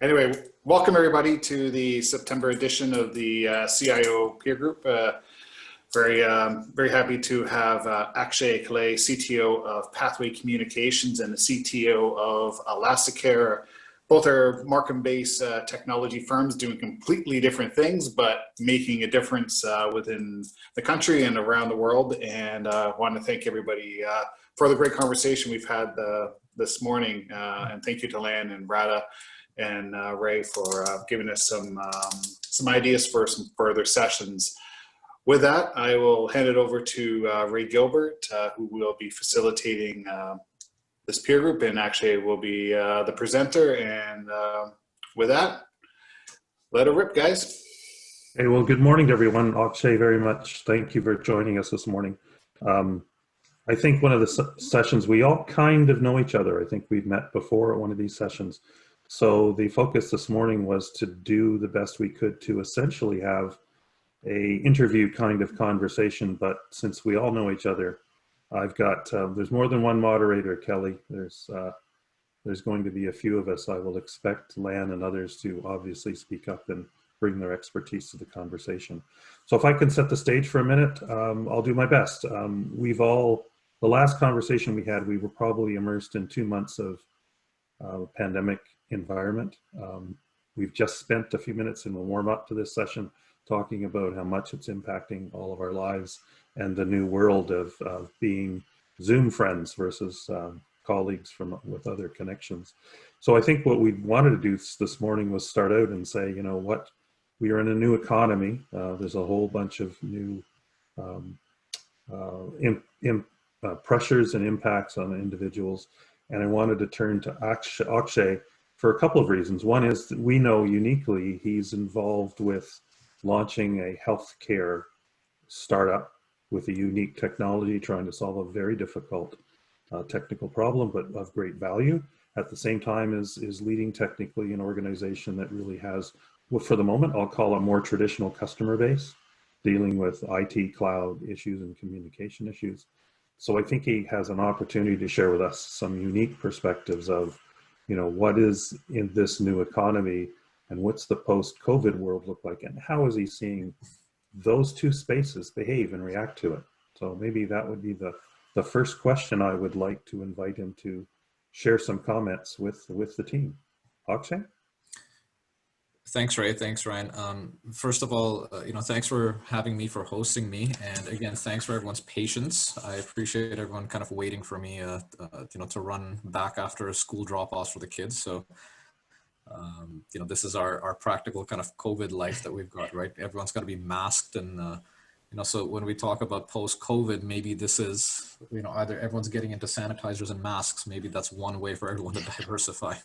Anyway, welcome everybody to the September edition of the CIO peer group. Very happy to have Akshay Kalle, CTO of Pathway Communications and the CTO of Elasticare. Both are market-based technology firms doing completely different things, but making a difference within the country and around the world. And I want to thank everybody for the great conversation we've had this morning. And thank you to Lan and Radha and Ray for giving us some ideas for some further sessions. With that, I will hand it over to Ray Gilbert, who will be facilitating this peer group, and actually will be the presenter. And with that, let it rip, guys. Hey, well, good morning to everyone. Akshay, very much thank you for joining us this morning. I think one of the sessions, we all kind of know each other. I think we've met before at one of these sessions. So the focus this morning was to do the best we could to essentially have a interview kind of conversation. But since we all know each other, I've got, there's more than one moderator, Kelly. There's going to be a few of us. I will expect Lan and others to obviously speak up and bring their expertise to the conversation. So if I can set the stage for a minute, I'll do my best. The last conversation we had, we were probably immersed in 2 months of pandemic environment. We've just spent a few minutes in the warm up to this session talking about how much it's impacting all of our lives and the new world of being Zoom friends versus colleagues with other connections. So I think what we wanted to do this morning was start out and say, you know what, we are in a new economy. There's a whole bunch of new pressures and impacts on individuals. And I wanted to turn to Akshay for a couple of reasons. One is that we know uniquely he's involved with launching a healthcare startup with a unique technology, trying to solve a very difficult technical problem, but of great value. At the same time is leading technically an organization that really has, well, for the moment, I'll call it more traditional customer base, dealing with IT cloud issues and communication issues. So I think he has an opportunity to share with us some unique perspectives of, you know, what is in this new economy and what's the post-COVID world look like, and how is he seeing those two spaces behave and react to it. So maybe that would be the first question I would like to invite him to share some comments with the team. Akshay? Thanks, Ray. Thanks, Ryan. First of all, thanks for having me, for hosting me. And again, thanks for everyone's patience. I appreciate everyone kind of waiting for me, to run back after a school drop-offs for the kids. So, this is our practical kind of COVID life that we've got, right? Everyone's got to be masked. And, so when we talk about post-COVID, maybe this is, either everyone's getting into sanitizers and masks. Maybe that's one way for everyone to diversify.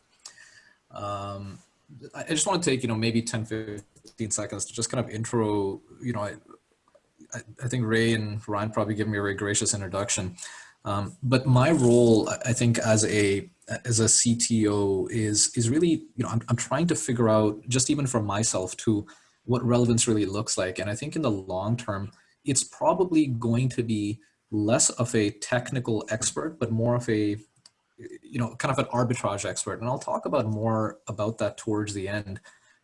I just want to take, maybe 10, 15 seconds to just kind of intro, I think Ray and Ryan probably gave me a very gracious introduction. But my role, I think, as a CTO is really, I'm trying to figure out, just even for myself too, what relevance really looks like. And I think in the long term, it's probably going to be less of a technical expert, but more of a, kind of an arbitrage expert. And I'll talk about more about that towards the end.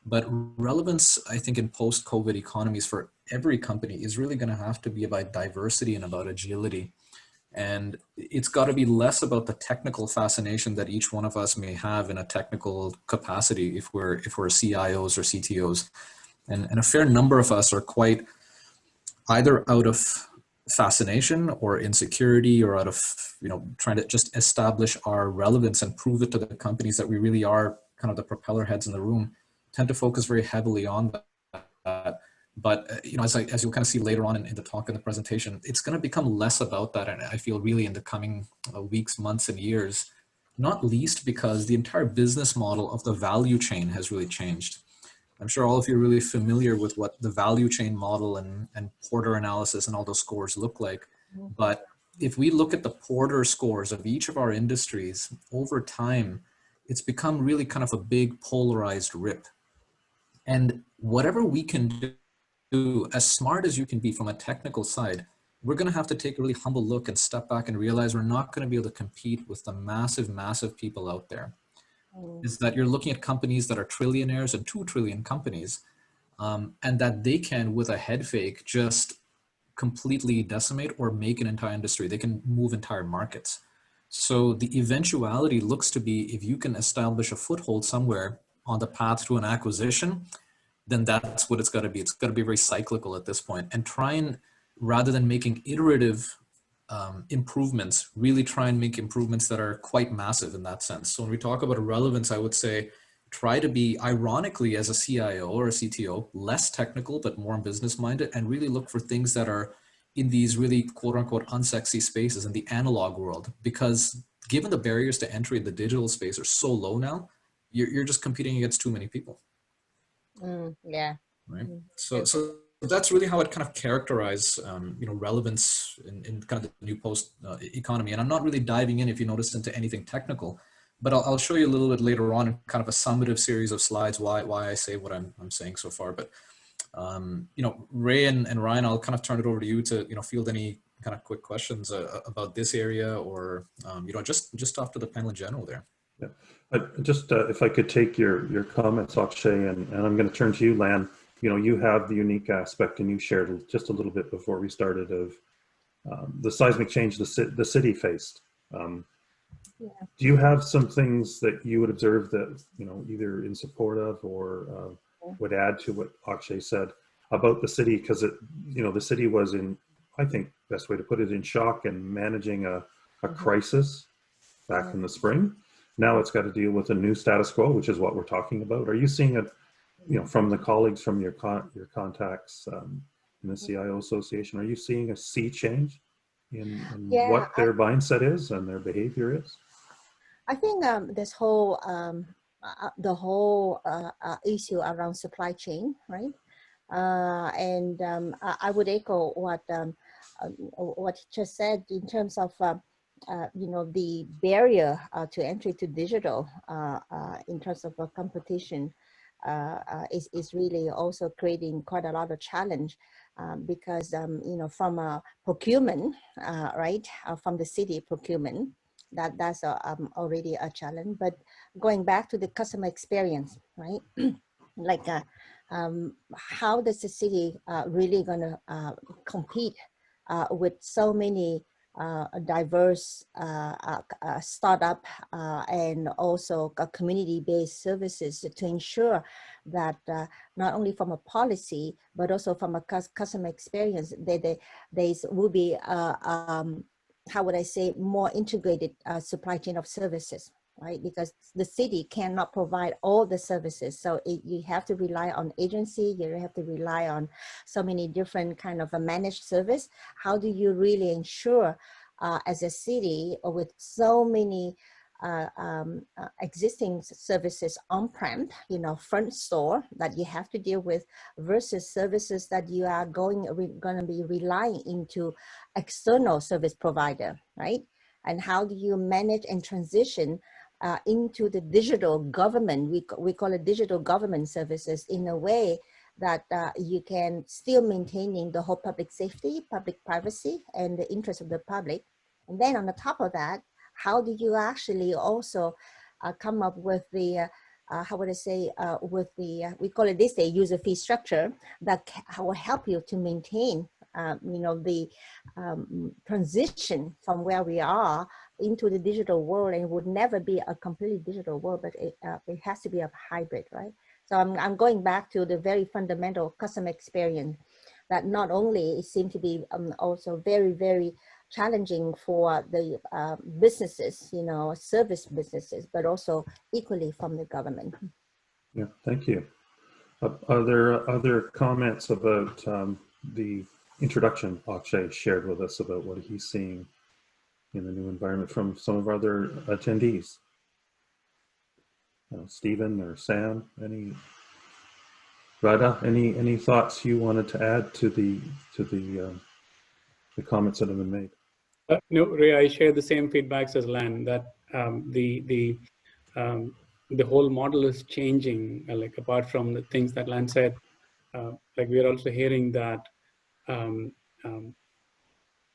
But relevance, I think, in post-COVID economies for every company is really going to have to be about diversity and about agility. And it's got to be less about the technical fascination that each one of us may have in a technical capacity if we're CIOs or CTOs. And a fair number of us are quite either out of fascination or insecurity, or out of, trying to just establish our relevance and prove it to the companies that we really are kind of the propeller heads in the room, tend to focus very heavily on that. But, as you'll kind of see later on in the talk and the presentation, it's going to become less about that. And I feel really in the coming weeks, months, and years, not least because the entire business model of the value chain has really changed. I'm sure all of you are really familiar with what the value chain model and Porter analysis and all those scores look like. But if we look at the Porter scores of each of our industries over time, it's become really kind of a big polarized rip. And whatever we can do, as smart as you can be from a technical side, we're going to have to take a really humble look and step back and realize we're not going to be able to compete with the massive, massive people out there. is that you're looking at companies that are trillionaires and 2 trillion companies, and that they can, with a head fake, just completely decimate or make an entire industry. They can move entire markets. So the eventuality looks to be, if you can establish a foothold somewhere on the path to an acquisition, then that's what it's got to be. It's got to be very cyclical at this point, and try and, rather than making iterative improvements, really try and make improvements that are quite massive in that sense. So when we talk about relevance, I would say try to be, ironically, as a CIO or a CTO, less technical but more business minded, and really look for things that are in these really quote unquote unsexy spaces in the analog world, because given the barriers to entry in the digital space are so low now, you're just competing against too many people. Yeah. Right. So that's really how I'd kind of characterize, relevance in kind of the new post economy. And I'm not really diving in, if you noticed, into anything technical, but I'll show you a little bit later on in kind of a summative series of slides why I say what I'm saying so far. But Ray and Ryan, I'll kind of turn it over to you to field any kind of quick questions about this area, or just after the panel in general there. Yeah. Just if I could take your comments, Akshay, and I'm going to turn to you, Lan. You have the unique aspect, and you shared just a little bit before we started, of the seismic change the city faced. Yeah. Do you have some things that you would observe that, either in support of or would add to what Akshay said about the city? Because the city was in, I think, best way to put it, in shock and managing a crisis back in the spring. Now it's got to deal with a new status quo, which is what we're talking about. Are you seeing it, from the colleagues, from your contacts in the CIO Association, are you seeing a sea change in what their mindset is and their behavior is? I think this whole the whole issue around supply chain, right? And I would echo what he just said in terms of the barrier to entry to digital in terms of competition is really also creating quite a lot of challenge because from a procurement, right, from the city procurement, that's already a challenge. But going back to the customer experience, right? Like how does the city really gonna compete with so many diverse startup and also community-based services to ensure that not only from a policy but also from a customer experience, there will be how would I say, more integrated supply chain of services, right? Because the city cannot provide all the services. So you have to rely on agency, you have to rely on so many different kind of a managed service. How do you really ensure as a city with so many existing services on-prem, front store that you have to deal with versus services that you are going to be relying into external service provider, right? And how do you manage and transition into the digital government, we call it digital government services, in a way that you can still maintaining the whole public safety, public privacy, and the interest of the public. And then on the top of that, how do you actually also come up with the, how would I say, with the, we call it this day, user fee structure that will help you to maintain, the transition from where we are into the digital world, and it would never be a completely digital world, but it has to be a hybrid, right? So I'm going back to the very fundamental customer experience that not only it seemed to be also very, very challenging for the businesses, service businesses, but also equally from the government. Yeah, thank you. Are there other comments about the introduction Akshay shared with us about what he's seeing in the new environment from some of our other attendees? Stephen or Sam, Radha, any thoughts you wanted to add to the comments that have been made? No, Ray, I share the same feedbacks as Lan, that the whole model is changing. Like, apart from the things that Lan said, like, we are also hearing that the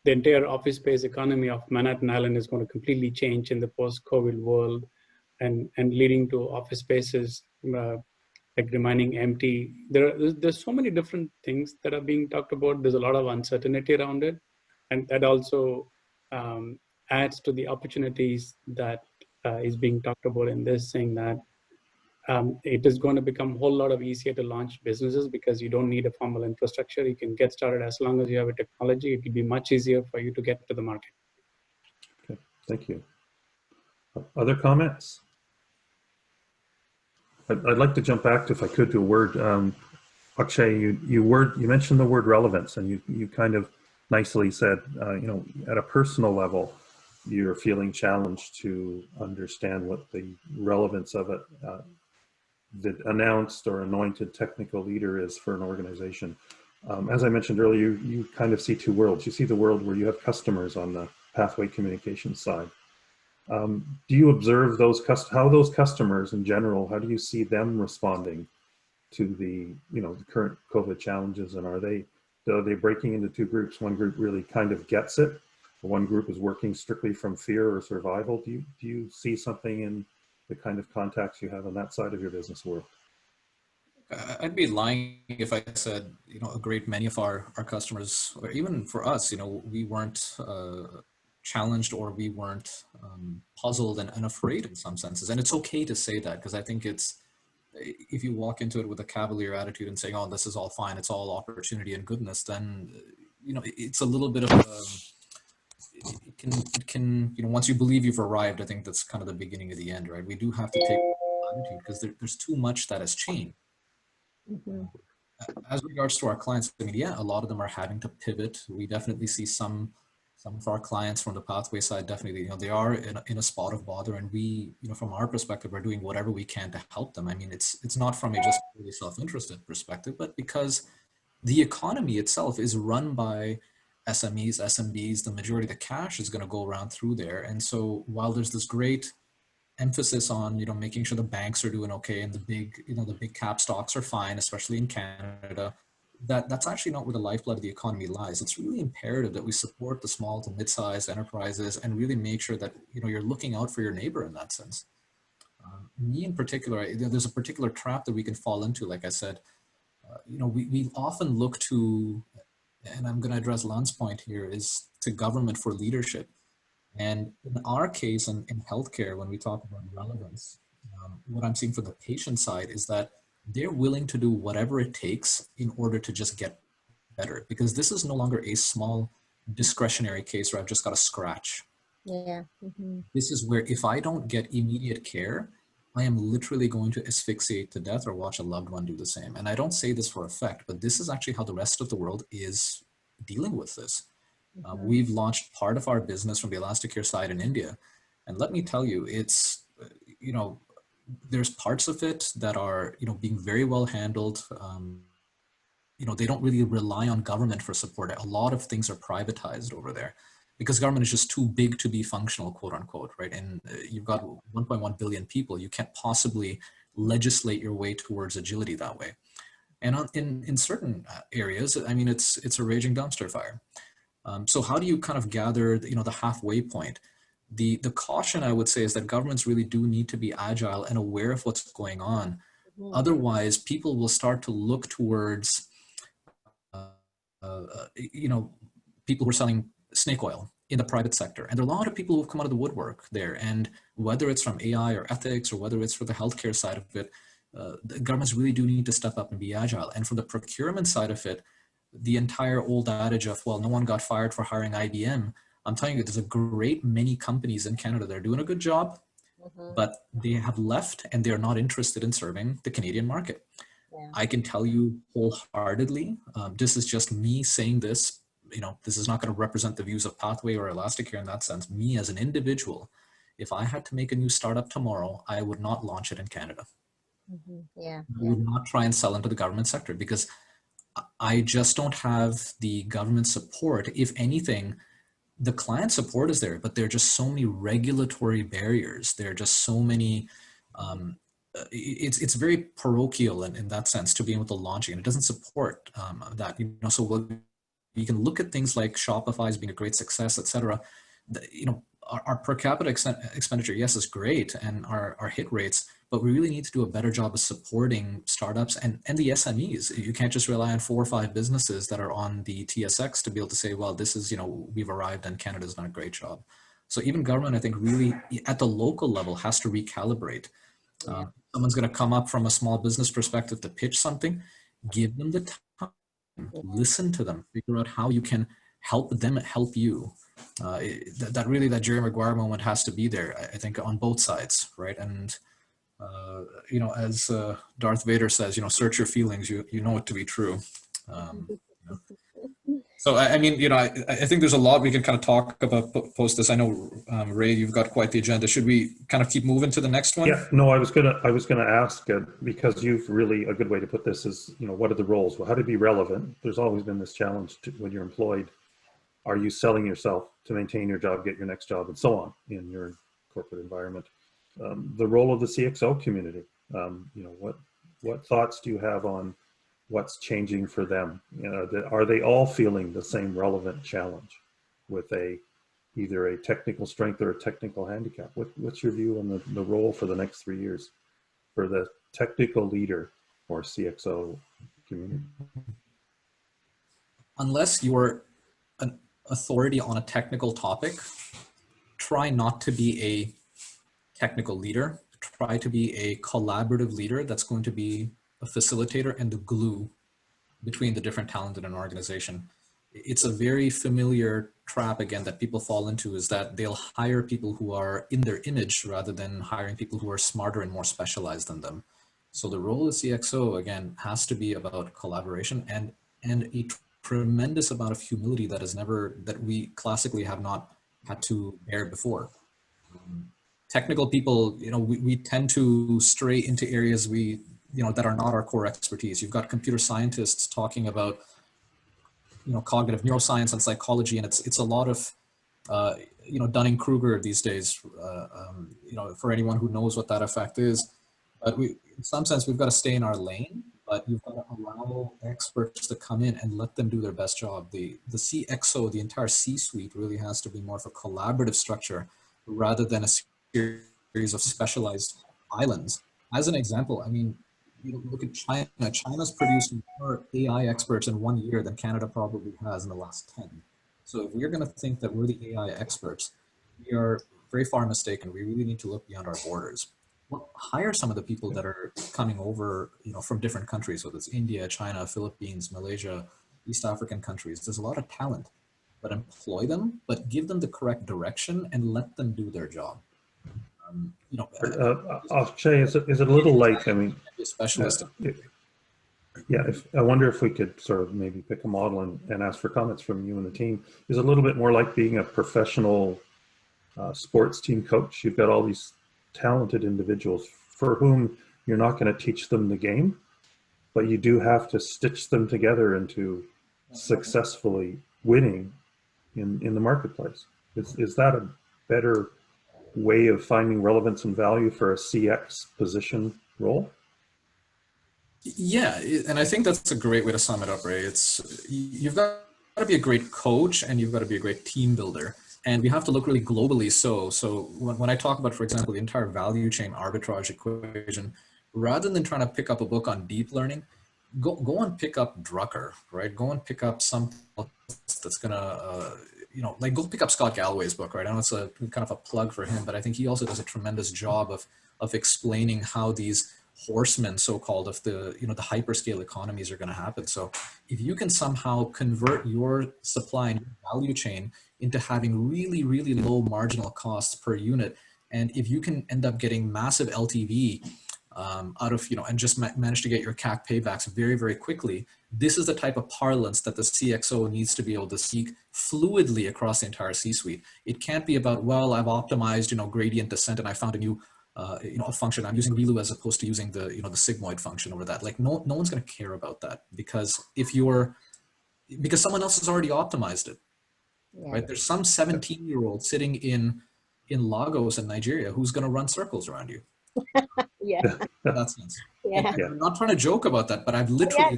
entire office space economy of Manhattan Island is going to completely change in the post-COVID world. and leading to office spaces like remaining empty. There's so many different things that are being talked about. There's a lot of uncertainty around it, and that also adds to the opportunities that is being talked about in this, saying that it is going to become a whole lot of easier to launch businesses because you don't need a formal infrastructure. You can get started as long as you have a technology. It will be much easier for you to get to the market. Okay, thank you. Other comments? I'd like to jump back to, if I could, to a word. Akshay, you mentioned the word relevance, and you kind of nicely said, at a personal level, you're feeling challenged to understand what the relevance of it, the announced or anointed technical leader is for an organization. As I mentioned earlier, you kind of see two worlds. You see the world where you have customers on the pathway communications side. Do you observe how those customers in general, how do you see them responding to the current COVID challenges, and are they breaking into two groups? One group really kind of gets it, one group is working strictly from fear or survival. Do you see something in the kind of contacts you have on that side of your business world? I'd be lying if I said, a great many of our customers, or even for us, we weren't challenged, or we weren't puzzled and afraid in some senses. And it's okay to say that, because I think if you walk into it with a cavalier attitude and saying, oh, this is all fine, it's all opportunity and goodness, then, it's a little bit of it can, once you believe you've arrived, I think that's kind of the beginning of the end, right? We do have to take attitude because there's too much that has changed. Mm-hmm. As regards to our clients, I mean, yeah, a lot of them are having to pivot. We definitely see some of our clients from the pathway side, definitely, they are in a spot of bother, and we, from our perspective, are doing whatever we can to help them. I mean, it's not from a just really self-interested perspective, but because the economy itself is run by SMEs, SMBs, the majority of the cash is going to go around through there. And so while there's this great emphasis on, making sure the banks are doing okay and the big cap stocks are fine, especially in Canada, that's actually not where the lifeblood of the economy lies. It's really imperative that we support the small to mid-sized enterprises and really make sure that, you're looking out for your neighbor in that sense. Me in particular, there's a particular trap that we can fall into. Like I said, we often look to, and I'm going to address Lan's point here, is to government for leadership. And in our case, in healthcare, when we talk about relevance, what I'm seeing for the patient side is that they're willing to do whatever it takes in order to just get better, because this is no longer a small discretionary case where I've just got a scratch. Yeah. Mm-hmm. This is where if I don't get immediate care, I am literally going to asphyxiate to death or watch a loved one do the same. And I don't say this for effect, but this is actually how the rest of the world is dealing with this. We've launched part of our business from the ElastiCare side in India. And let me tell you, it's, there's parts of it that are, being very well handled. They don't really rely on government for support. A lot of things are privatized over there because government is just too big to be functional, quote unquote, right? And you've got 1.1 billion people. You can't possibly legislate your way towards agility that way. And in certain areas, I mean, it's a raging dumpster fire. So how do you kind of gather, the halfway point? The caution I would say is that governments really do need to be agile and aware of what's going on. Mm-hmm. Otherwise, people will start to look towards, people who are selling snake oil in the private sector. And there are a lot of people who've come out of the woodwork there. And whether it's from AI or ethics, or whether it's for the healthcare side of it, the governments really do need to step up and be agile. And from the procurement side of it, the entire old adage of, well, no one got fired for hiring IBM. I'm telling you, there's a great many companies in Canada that are doing a good job, but they have left and they're not interested in serving the Canadian market. Yeah. I can tell you wholeheartedly, this is just me saying this, this is not going to represent the views of Pathway or ElastiCare in that sense. Me as an individual, if I had to make a new startup tomorrow, I would not launch it in Canada. Yeah. I would not try and sell into the government sector because I just don't have the government support. If anything, the client support is there, but there are just so many regulatory barriers. There are just so many, it's very parochial in that sense to be able to launch it. And it doesn't support that, so you can look at things like Shopify as being a great success, et cetera. our per capita expenditure, yes, is great, and our hit rates, but we really need to do a better job of supporting startups and the SMEs. You can't just rely on 4 or 5 businesses that are on the TSX to be able to say, well, this is, we've arrived and Canada's done a great job. So even government, I think, really at the local level has to recalibrate. Someone's going to come up from a small business perspective to pitch something, give them the time, listen to them, figure out how you can help them help you. That Jerry Maguire moment has to be there, I think, on both sides, right? And as Darth Vader says, search your feelings, you know it to be true. So, I mean, I think there's a lot we can kind of talk about post this. I know, Ray, you've got quite the agenda. Should we kind of keep moving to the next one? Yeah, no, I was gonna ask, because you've really, a good way to put this is, what are the roles? Well, how to be relevant? There's always been this challenge when you're employed. Are you selling yourself to maintain your job, get your next job, and so on in your corporate environment? The role of the CXO community. What thoughts do you have on what's changing for them? Are they all feeling the same relevant challenge with either a technical strength or a technical handicap? What's your view on the role for the next 3 years for the technical leader or CXO community? Unless you're an authority on a technical topic, try not to be a technical leader. Try to be a collaborative leader that's going to be a facilitator and the glue between the different talent in an organization. It's a very familiar trap, again, that people fall into, is that they'll hire people who are in their image rather than hiring people who are smarter and more specialized than them. So the role of CXO, again, has to be about collaboration and a tremendous amount of humility that we classically have not had to bear before. Technical people, we tend to stray into areas that are not our core expertise. You've got computer scientists talking about, cognitive neuroscience and psychology, and it's a lot of, Dunning-Kruger these days, for anyone who knows what that effect is. But in some sense, we've got to stay in our lane, but you've got to allow experts to come in and let them do their best job. The CXO, the entire C-suite, really has to be more of a collaborative structure rather than a series of specialized islands. As an example, I mean, look at China. China's produced more AI experts in 1 year than Canada probably has in the last 10. So if we're going to think that we're the AI experts, we are very far mistaken. We really need to look beyond our borders. Well, hire some of the people that are coming over, from different countries, whether it's India, China, Philippines, Malaysia, East African countries. There's a lot of talent, but employ them, but give them the correct direction and let them do their job. Akshay, is it a little like, I mean, specialist. I wonder if we could sort of maybe pick a model and ask for comments from you and the team. Is it a little bit more like being a professional sports team coach? You've got all these talented individuals for whom you're not going to teach them the game, but you do have to stitch them together into successfully winning in the marketplace. Is that a better way of finding relevance and value for a CX position role? Yeah, and I think that's a great way to sum it up, Ray. You've got to be a great coach and you've got to be a great team builder. And we have to look really globally. So when I talk about, for example, the entire value chain arbitrage equation, rather than trying to pick up a book on deep learning, go and pick up Drucker, right? Go and pick up something that's gonna, go pick up Scott Galloway's book, right? I know it's a kind of a plug for him, but I think he also does a tremendous job of explaining how these horsemen, so-called, of the hyperscale economies are going to happen. So if you can somehow convert your supply and value chain into having really, really low marginal costs per unit, and if you can end up getting massive LTV out of, and just manage to get your CAC paybacks very, very quickly, this is the type of parlance that the CXO needs to be able to speak fluidly across the entire C-suite. It can't be about, well, I've optimized, gradient descent and I found a new a function. I'm using ReLU as opposed to using the, the sigmoid function over that. Like no one's going to care about that because because someone else has already optimized it, right? There's some 17-year-old sitting in Lagos in Nigeria who's going to run circles around you. That's sense. I'm not trying to joke about that, but I've literally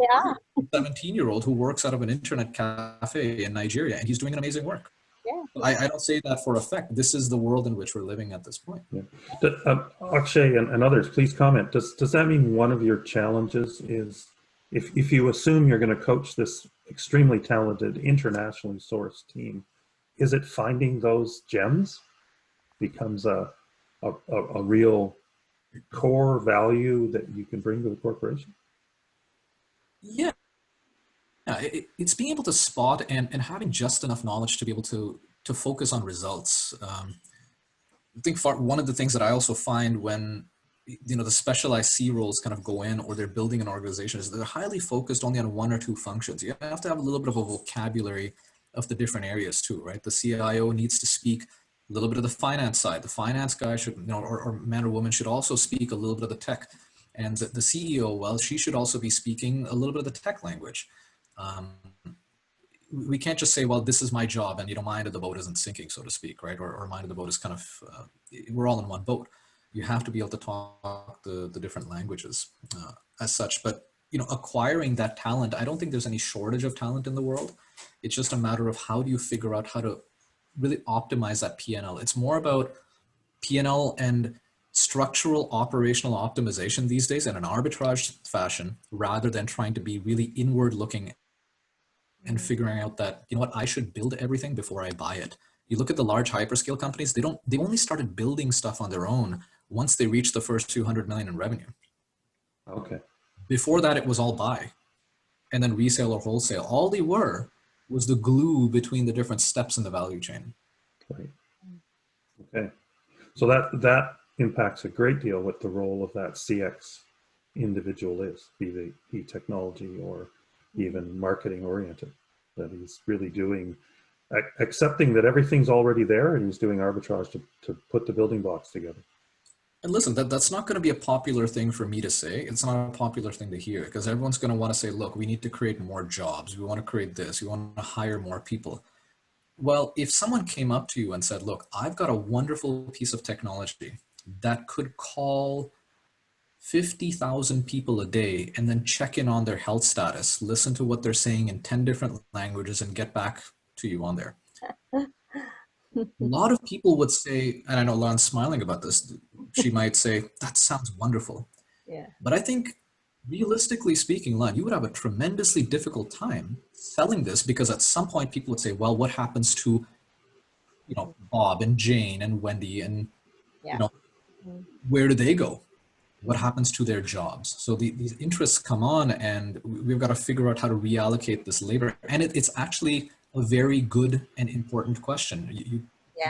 a 17-year-old who works out of an internet cafe in Nigeria and he's doing an amazing work. I don't say that for effect. This is the world in which we're living at this point. Yeah. Akshay and others, please comment. Does that mean one of your challenges is if you assume you're going to coach this extremely talented, internationally sourced team, is it finding those gems becomes a real core value that you can bring to the corporation? Yeah. It's being able to spot and having just enough knowledge to be able to focus on results. I think one of the things that I also find when the specialized C roles kind of go in, or they're building an organization, is they're highly focused only on one or two functions. You have to have a little bit of a vocabulary of the different areas too, right? The CIO needs to speak a little bit of the finance side. The finance guy should, or man or woman should also speak a little bit of the tech. And the CEO, well, she should also be speaking a little bit of the tech language. We can't just say, well, this is my job, and mind of the boat isn't sinking, so to speak, right? Or mind of the boat is kind of, we're all in one boat. You have to be able to talk the different languages as such. But acquiring that talent, I don't think there's any shortage of talent in the world. It's just a matter of how do you figure out how to really optimize that P&L. It's more about P&L and structural operational optimization these days in an arbitrage fashion, rather than trying to be really inward looking and figuring out that, I should build everything before I buy it. You look at the large hyperscale companies, they only started building stuff on their own once they reached the first 200 million in revenue. Okay. Before that, it was all buy and then resale or wholesale. All they were was the glue between the different steps in the value chain. Right. Okay. So that impacts a great deal what the role of that CX individual is, be he technology or even marketing oriented, that he's really doing, accepting that everything's already there and he's doing arbitrage to put the building blocks together. And listen, that's not going to be a popular thing for me to say. It's not a popular thing to hear, because everyone's going to want to say, look, we need to create more jobs. We want to create this. We want to hire more people. Well, if someone came up to you and said, look, I've got a wonderful piece of technology that could call 50,000 people a day and then check in on their health status, listen to what they're saying in 10 different languages and get back to you on there. A lot of people would say, and I know Lauren's smiling about this, she might say, that sounds wonderful. Yeah. But I think realistically speaking, Lauren, you would have a tremendously difficult time selling this, because at some point people would say, well, what happens to, Bob and Jane and Wendy and, where do they go? What happens to their jobs? So these interests come on, and we've got to figure out how to reallocate this labor. And it's actually a very good and important question.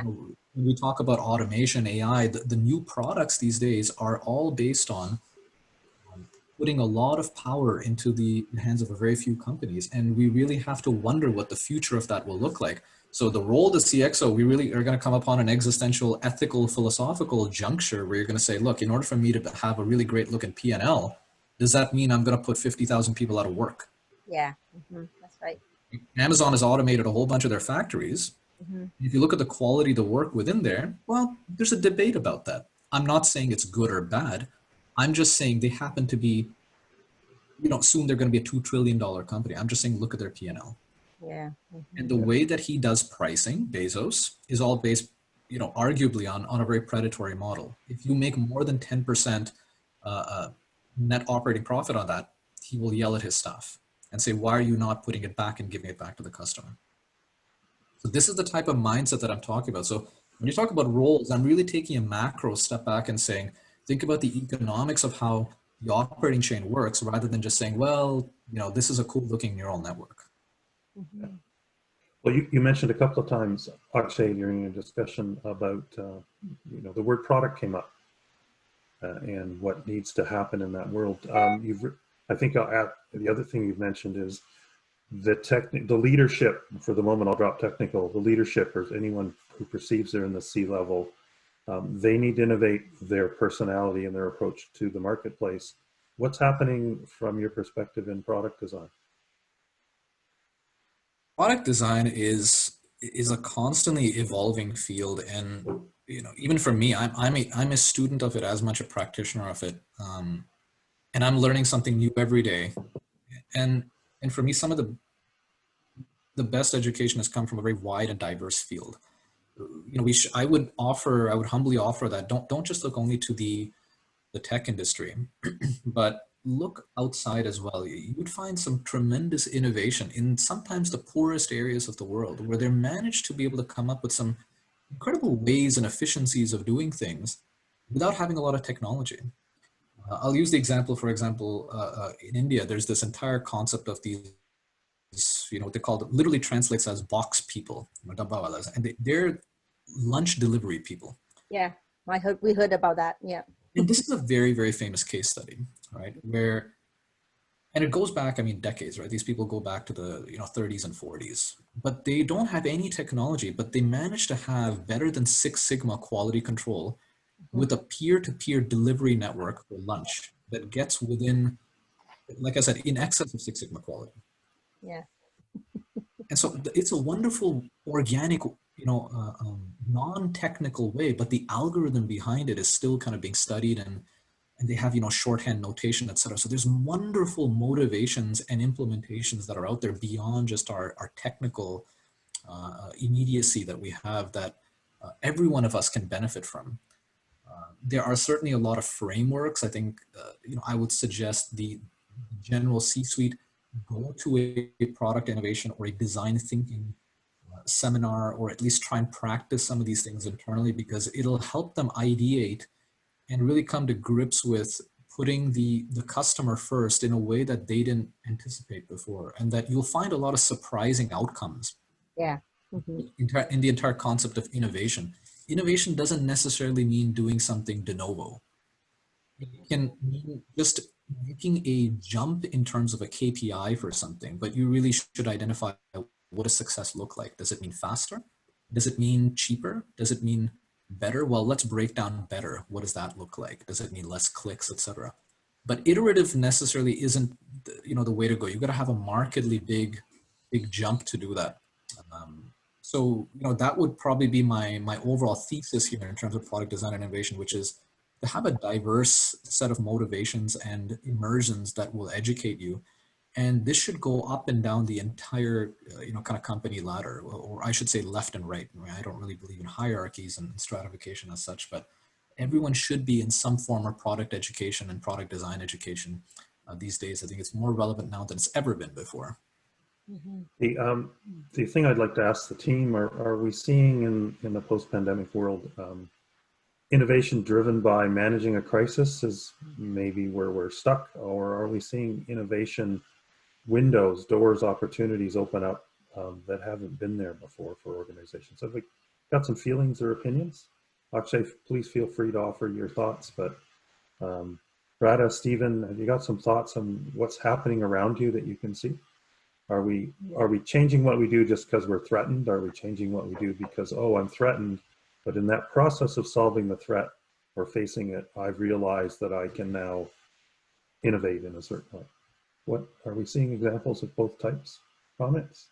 When we talk about automation, AI, the new products these days are all based on putting a lot of power into the hands of a very few companies. And we really have to wonder what the future of that will look like. So the role of the CXO, we really are going to come upon an existential, ethical, philosophical juncture where you're going to say, look, in order for me to have a really great look in P&L, does that mean I'm going to put 50,000 people out of work? Yeah, that's right. Amazon has automated a whole bunch of their factories. If you look at the quality of the work within there, well, there's a debate about that. I'm not saying it's good or bad. I'm just saying they happen to be, soon they're going to be a $2 trillion company. I'm just saying, look at their P&L. Yeah. And the way that he does pricing, Bezos, is all based, arguably on a very predatory model. If you make more than 10% net operating profit on that, he will yell at his staff and say, why are you not putting it back and giving it back to the customer? So this is the type of mindset that I'm talking about. So when you talk about roles, I'm really taking a macro step back and saying, think about the economics of how the operating chain works, rather than just saying, well, this is a cool looking neural network. Well, you mentioned a couple of times, Akshay, during your discussion about, the word product came up and what needs to happen in that world. I think the other thing you've mentioned is the leadership. For the moment, I'll drop technical. The leadership, or anyone who perceives they're in the C-level, they need to innovate their personality and their approach to the marketplace. What's happening from your perspective in product design? Product design is a constantly evolving field, and even for me, I'm a student of it as much a practitioner of it, and I'm learning something new every day. And for me, some of the the best education has come from a very wide and diverse field. You know, I would humbly offer that don't just look only to the tech industry, but look outside as well. You'd find some tremendous innovation in sometimes the poorest areas of the world, where they're managed to be able to come up with some incredible ways and efficiencies of doing things without having a lot of technology. I'll use the example, for example, in India, there's this entire concept of these, you know, what they call it, literally translates as box people, and they're lunch delivery people. Yeah, we heard about that. Yeah. And this is a very, very famous case study, right? Where, and it goes back, I mean, decades, right? These people go back to the 30s and 40s, but they don't have any technology, but they managed to have better than 6 Sigma quality control with a peer-to-peer delivery network for lunch that gets within, like I said, in excess of 6 Sigma quality. Yeah. And so it's a wonderful organic, non-technical way, but the algorithm behind it is still kind of being studied, and they have, shorthand notation, et cetera. So there's wonderful motivations and implementations that are out there beyond just our technical immediacy that we have, that every one of us can benefit from. There are certainly a lot of frameworks. I think, I would suggest the general C-suite go to a product innovation or a design thinking seminar, or at least try and practice some of these things internally, because it'll help them ideate and really come to grips with putting the customer first in a way that they didn't anticipate before, and that you'll find a lot of surprising outcomes. Yeah. Mm-hmm. In the entire concept of innovation. Innovation doesn't necessarily mean doing something de novo. It can mean just making a jump in terms of a KPI for something, but you really should identify, what does success look like? Does it mean faster? Does it mean cheaper? Does it mean better? Well, let's break down better. What does that look like? Does it mean less clicks, etc.? But iterative necessarily isn't, the way to go. You got to have a markedly big jump to do that. So, that would probably be my overall thesis here in terms of product design and innovation, which is to have a diverse set of motivations and immersions that will educate you. And this should go up and down the entire, kind of company ladder, or I should say left and right. I don't really believe in hierarchies and stratification as such, but everyone should be in some form of product education and product design education these days. I think it's more relevant now than it's ever been before. Mm-hmm. The thing I'd like to ask the team, are we seeing in the post-pandemic world, innovation driven by managing a crisis is maybe where we're stuck, or are we seeing innovation windows, doors, opportunities open up that haven't been there before for organizations? Have we got some feelings or opinions? Akshay, please feel free to offer your thoughts, but Radha, Stephen, have you got some thoughts on what's happening around you that you can see? Are we changing what we do just because we're threatened? Are we changing what we do because, oh, I'm threatened, but in that process of solving the threat or facing it, I've realized that I can now innovate in a certain way? What are we seeing examples of both types? Comments?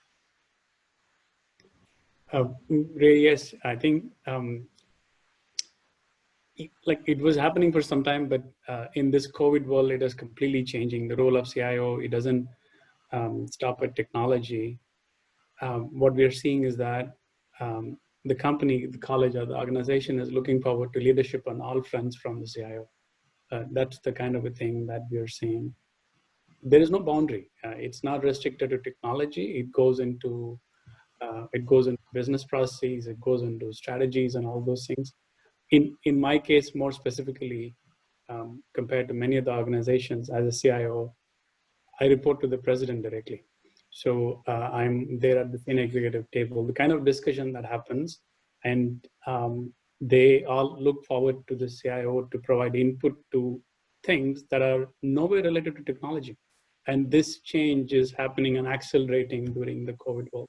Yes, I think it was happening for some time, but in this COVID world, it is completely changing. The role of CIO, it doesn't stop at technology. What we are seeing is that the company, the college, or the organization is looking forward to leadership on all fronts from the CIO. That's the kind of a thing that we are seeing. There is no boundary. It's not restricted to technology. It goes into business processes. It goes into strategies and all those things. In my case, more specifically, compared to many of the organizations, as a CIO, I report to the president directly. So I'm there at the senior executive table. The kind of discussion that happens, and they all look forward to the CIO to provide input to things that are nowhere related to technology. And this change is happening and accelerating during the COVID world.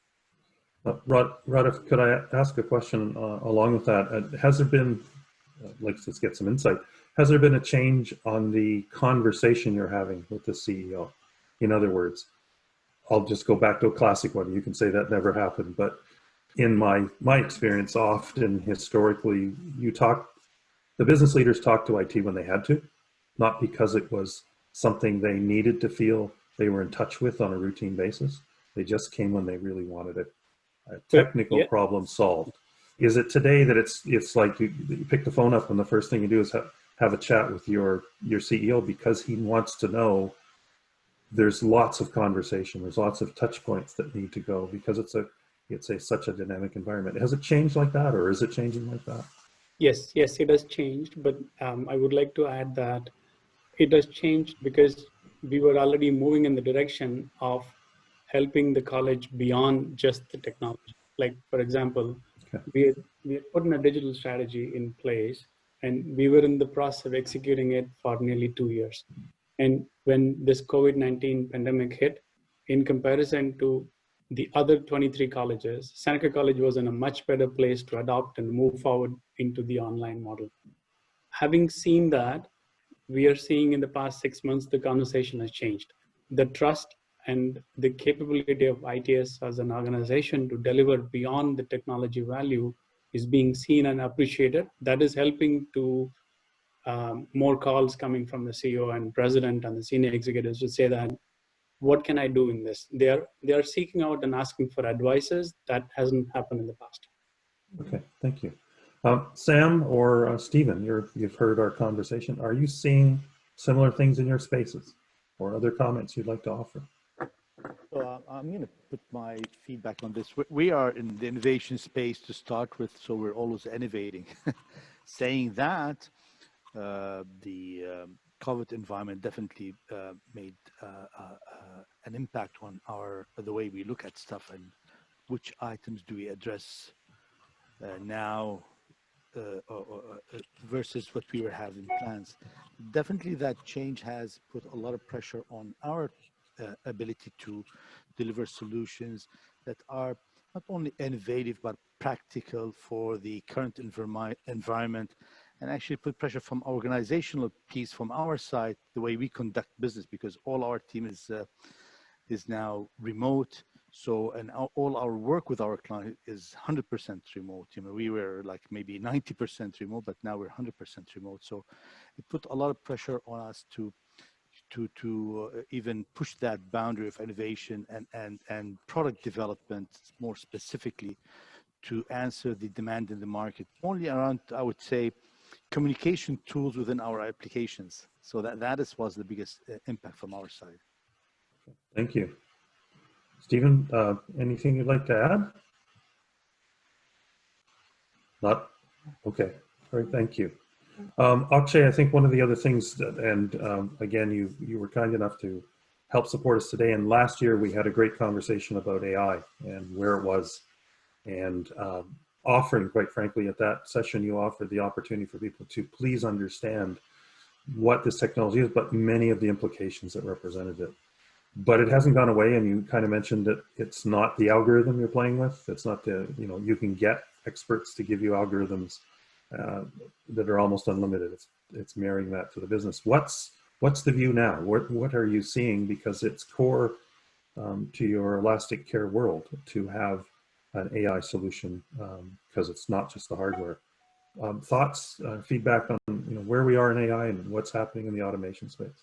Radha, could I ask a question along with that? Has there been, let's get some insight, has there been a change on the conversation you're having with the CEO? In other words, I'll just go back to a classic one. You can say that never happened, but in my experience, often historically, the business leaders talk to IT when they had to, not because it was something they needed to feel they were in touch with on a routine basis. They just came when they really wanted it. A So, technical yeah, problem solved. Is it today that it's like you pick the phone up and the first thing you do is have a chat with your CEO because he wants to know? There's lots of conversation. There's lots of touch points that need to go because it's such a dynamic environment. Has it changed like that, or is it changing like that? yes, it has changed, but I would like to add that it has changed because we were already moving in the direction of helping the college beyond just the technology. Like, for example, Okay. we had put in a digital strategy in place, and we were in the process of executing it for nearly 2 years. And when this COVID-19 pandemic hit, in comparison to the other 23 colleges, Seneca College was in a much better place to adopt and move forward into the online model. Having seen that, we are seeing in the past 6 months, the conversation has changed. The trust and the capability of ITS as an organization to deliver beyond the technology value is being seen and appreciated. That is helping to more calls coming from the CEO and president and the senior executives to say that, what can I do in this? They are seeking out and asking for advices. That hasn't happened in the past. Okay, thank you. Sam or Stephen, you've heard our conversation. Are you seeing similar things in your spaces, or other comments you'd like to offer? So I'm going to put my feedback on this. We are in the innovation space to start with, so we're always innovating. Saying that, the COVID environment definitely made an impact on the way we look at stuff and which items do we address now versus what we were having plans. Definitely that change has put a lot of pressure on our ability to deliver solutions that are not only innovative but practical for the current environment, and actually put pressure from organizational piece from our side, the way we conduct business, because all our team is now remote. So, and all our work with our client is 100% remote. You know, we were like maybe 90% remote, but now we're 100% remote. So it put a lot of pressure on us to even push that boundary of innovation and product development more specifically to answer the demand in the market, only around, I would say, communication tools within our applications. So that was the biggest impact from our side. Thank you. Stephen, anything you'd like to add? Not? Okay. All right, thank you. Akshay, I think one of the other things that, and again, you were kind enough to help support us today. And last year we had a great conversation about AI and where it was, and offering, quite frankly, at that session, you offered the opportunity for people to please understand what this technology is, but many of the implications that represented it. But it hasn't gone away, and you kind of mentioned that it's not the algorithm you're playing with. It's not the, you know, you can get experts to give you algorithms that are almost unlimited. It's marrying that to the business. What's the view now? What are you seeing? Because it's core to your elastic care world to have an AI solution, because it's not just the hardware. Thoughts, feedback on, you know, where we are in AI and what's happening in the automation space.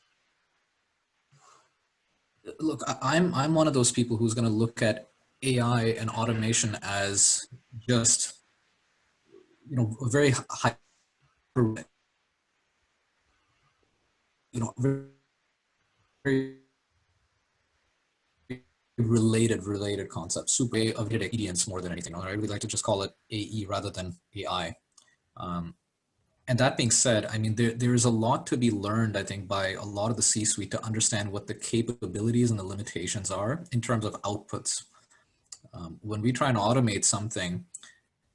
Look, I'm one of those people who's going to look at AI and automation as just, you know, a very high, you know, very related concept, super of data obedience more than anything. I really like to just call it AE rather than AI. And that being said, I mean, there is a lot to be learned, I think, by a lot of the C-suite to understand what the capabilities and the limitations are in terms of outputs. When we try and automate something,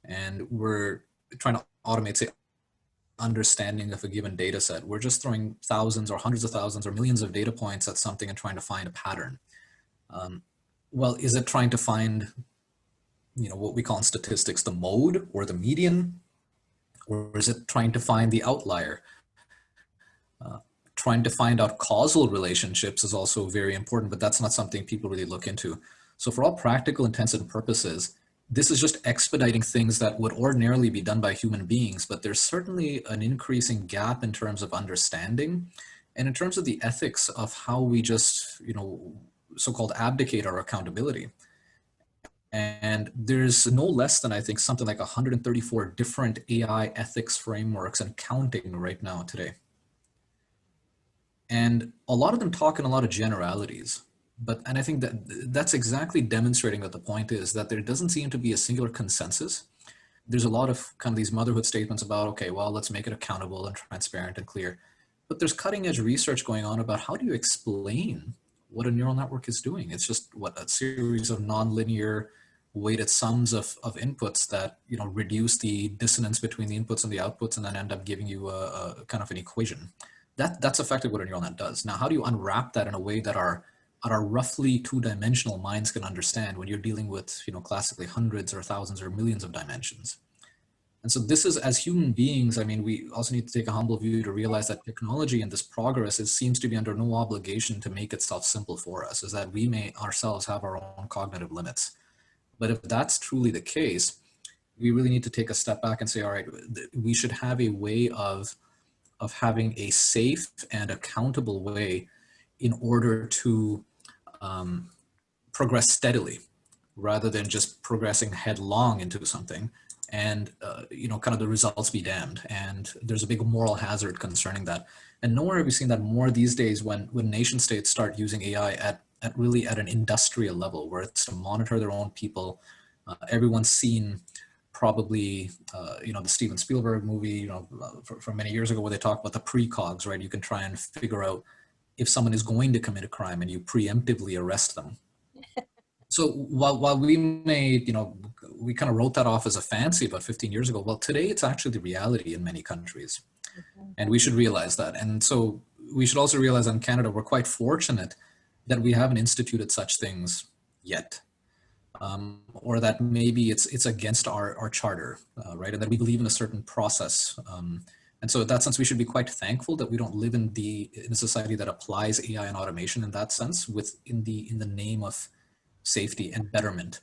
and we're trying to automate, say, understanding of a given data set, we're just throwing thousands or hundreds of thousands or millions of data points at something and trying to find a pattern. Well, is it trying to find, you know, what we call in statistics, the mode or the median? Or is it trying to find the outlier? Trying to find out causal relationships is also very important, but that's not something people really look into. So for all practical intents and purposes, this is just expediting things that would ordinarily be done by human beings, but there's certainly an increasing gap in terms of understanding and in terms of the ethics of how we just, you know, so-called abdicate our accountability. And there's no less than, I think, something like 134 different AI ethics frameworks and counting right now today. And a lot of them talk in a lot of generalities. And I think that that's exactly demonstrating what the point is, that there doesn't seem to be a singular consensus. There's a lot of kind of these motherhood statements about, okay, well, let's make it accountable and transparent and clear. But there's cutting edge research going on about how do you explain what a neural network is doing. It's just what a series of nonlinear weighted sums of inputs that, you know, reduce the dissonance between the inputs and the outputs and then end up giving you a kind of an equation. That's effectively what a neural net does. Now, how do you unwrap that in a way that our roughly two-dimensional minds can understand when you're dealing with, you know, classically hundreds or thousands or millions of dimensions? And so this is, as human beings, I mean, we also need to take a humble view to realize that technology and this progress seems to be under no obligation to make itself simple for us, is that we may ourselves have our own cognitive limits. But if that's truly the case, we really need to take a step back and say, all right, we should have a way of having a safe and accountable way in order to progress steadily rather than just progressing headlong into something and, you know, kind of the results be damned. And there's a big moral hazard concerning that. And nowhere have we seen that more these days when nation states start using AI at really at an industrial level, where it's to monitor their own people. Everyone's seen probably, you know, the Steven Spielberg movie, you know, from many years ago, where they talk about the precogs, right? You can try and figure out if someone is going to commit a crime and you preemptively arrest them. So while we made, you know, we kind of wrote that off as a fancy about 15 years ago, well, today it's actually the reality in many countries. And we should realize that. And so we should also realize in Canada, we're quite fortunate that we haven't instituted such things yet. Or that maybe it's against our charter, right? And that we believe in a certain process. And so in that sense, we should be quite thankful that we don't live in a society that applies AI and automation in that sense, in the name of safety and betterment.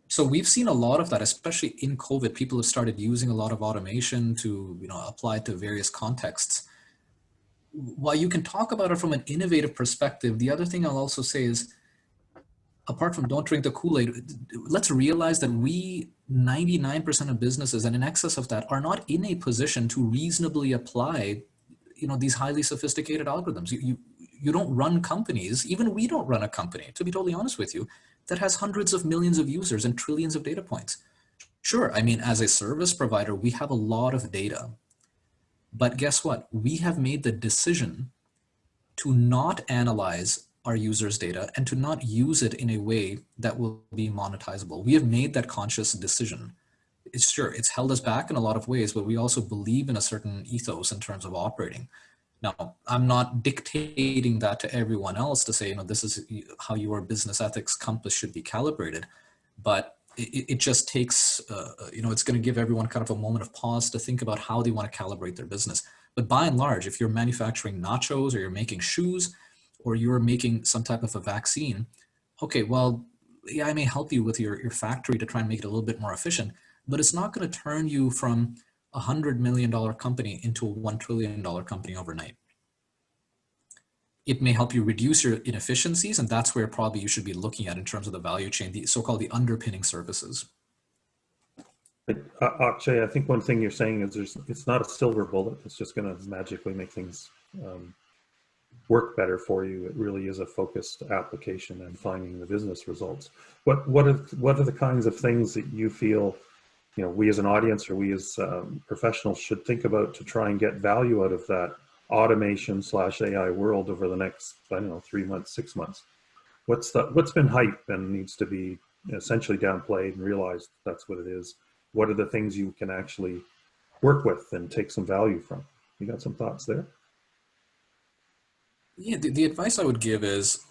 So we've seen a lot of that, especially in COVID. People have started using a lot of automation to, you know, apply to various contexts. While you can talk about it from an innovative perspective, the other thing I'll also say is, apart from don't drink the Kool-Aid, let's realize that 99% of businesses, and in excess of that, are not in a position to reasonably apply, you know, these highly sophisticated algorithms. You don't run companies, even we don't run a company, to be totally honest with you, that has hundreds of millions of users and trillions of data points. Sure, I mean, as a service provider, we have a lot of data. But guess what? We have made the decision to not analyze our users' data and to not use it in a way that will be monetizable. We have made that conscious decision. It's held us back in a lot of ways, but we also believe in a certain ethos in terms of operating. Now, I'm not dictating that to everyone else to say, you know, this is how your business ethics compass should be calibrated, but it just takes, you know, it's going to give everyone kind of a moment of pause to think about how they want to calibrate their business. But by and large, if you're manufacturing nachos or you're making shoes or you're making some type of a vaccine, okay, well, yeah, I may help you with your factory to try and make it a little bit more efficient, but it's not going to turn you from a $100 million company into a $1 trillion company overnight. It may help you reduce your inefficiencies, and that's where probably you should be looking at in terms of the value chain, the so-called the underpinning services. Akshay, I think one thing you're saying is it's not a silver bullet. It's just going to magically make things work better for you. It really is a focused application and finding the business results. What are the kinds of things that you feel, you know, we as an audience or we as professionals should think about to try and get value out of that automation / AI world over the next, I don't know, 3 months, 6 months? What's been hyped and needs to be essentially downplayed and realized that's what it is? What are the things you can actually work with and take some value from? You got some thoughts there? Yeah, the advice I would give is,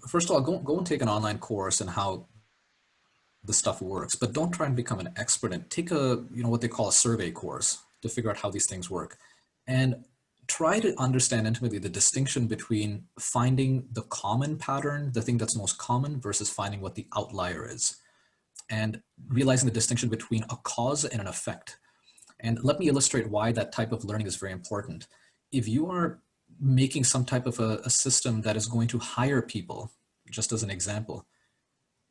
first of all, go and take an online course and how the stuff works, but don't try and become an expert and take a, you know, what they call a survey course to figure out how these things work. And try to understand intimately the distinction between finding the common pattern, the thing that's most common, versus finding what the outlier is. And realizing the distinction between a cause and an effect. And let me illustrate why that type of learning is very important. If you are making some type of a system that is going to hire people, just as an example,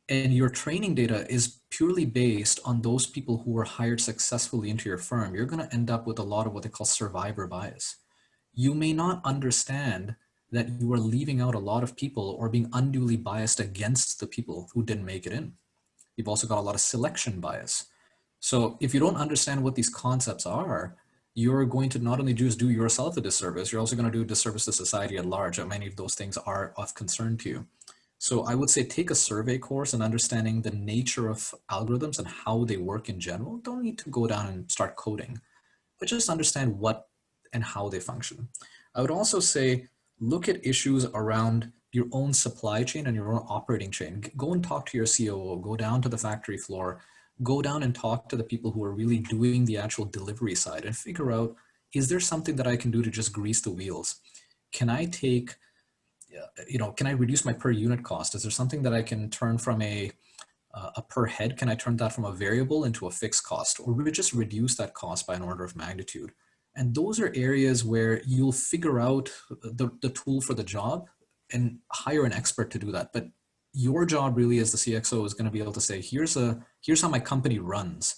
and your training data is purely based on those people who were hired successfully into your firm, you're going to end up with a lot of what they call survivor bias. You may not understand that you are leaving out a lot of people or being unduly biased against the people who didn't make it in. You've also got a lot of selection bias. So if you don't understand what these concepts are, you're going to not only just do yourself a disservice, you're also going to do a disservice to society at large, and many of those things are of concern to you. So I would say take a survey course and understanding the nature of algorithms and how they work in general. Don't need to go down and start coding, but just understand what and how they function. I would also say, look at issues around your own supply chain and your own operating chain. Go and talk to your COO, go down to the factory floor, go down and talk to the people who are really doing the actual delivery side and figure out, is there something that I can do to just grease the wheels? Can I take, can I reduce my per unit cost? Is there something that I can turn from a per head? Can I turn that from a variable into a fixed cost, or just reduce that cost by an order of magnitude? And those are areas where you'll figure out the tool for the job and hire an expert to do that. But your job really as the CXO is going to be able to say, here's how my company runs.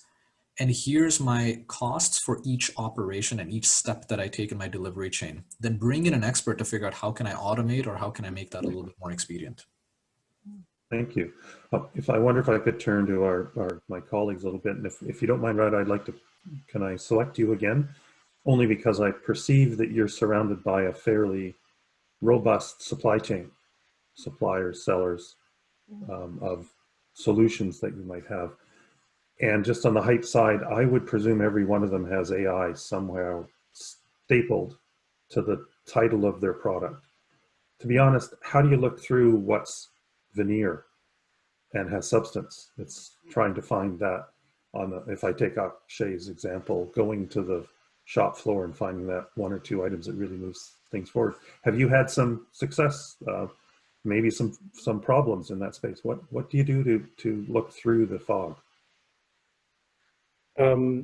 And here's my costs for each operation and each step that I take in my delivery chain. Then bring in an expert to figure out how can I automate or how can I make that a little bit more expedient. Thank you. I wonder if I could turn to my colleagues a little bit, and if you don't mind, Rad, I'd like to, can I select you again? Only because I perceive that you're surrounded by a fairly robust supply chain, suppliers, sellers of solutions that you might have. And just on the hype side, I would presume every one of them has AI somewhere stapled to the title of their product. To be honest, how do you look through what's veneer and has substance? It's trying to find that if I take Akshay's example, going to the shop floor and finding that one or two items that really moves things forward. Have you had some success, maybe some problems in that space? What do you do to look through the fog? I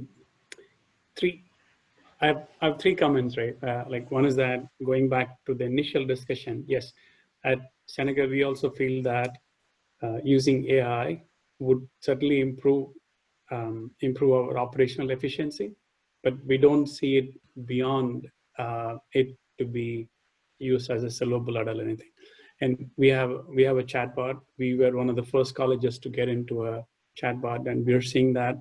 have three comments, right? Like one is that going back to the initial discussion, yes, at Seneca, we also feel that using AI would certainly improve our operational efficiency, but we don't see it beyond it to be used as a silver bullet or anything. And we have a chatbot. We were one of the first colleges to get into a chatbot, and we're seeing that